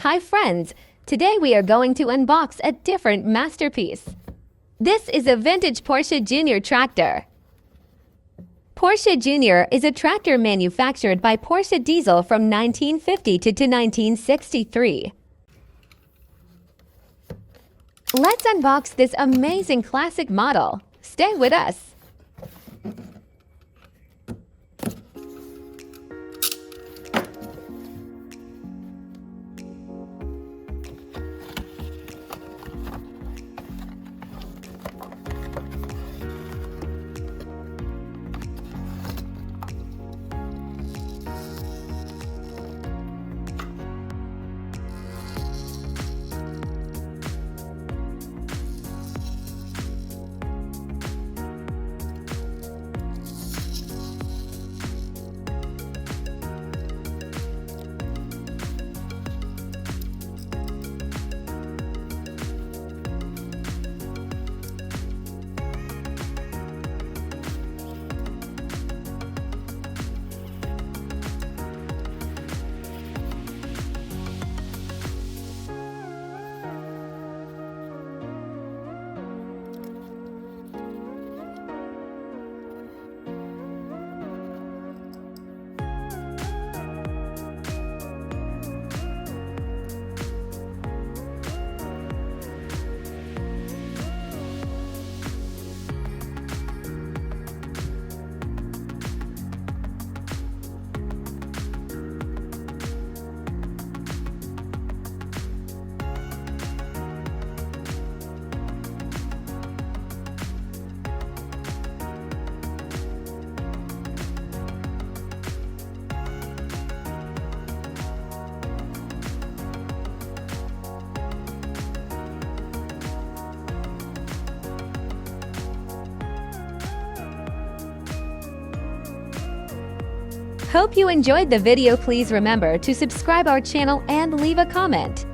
Hi friends! Today we are going to unbox a different masterpiece. This is a vintage Porsche Junior Tractor. Porsche Junior is a tractor manufactured by Porsche Diesel from 1950 to 1963. Let's unbox this amazing classic model. Stay with us. Hope you enjoyed the video. Please remember to subscribe our channel and leave a comment.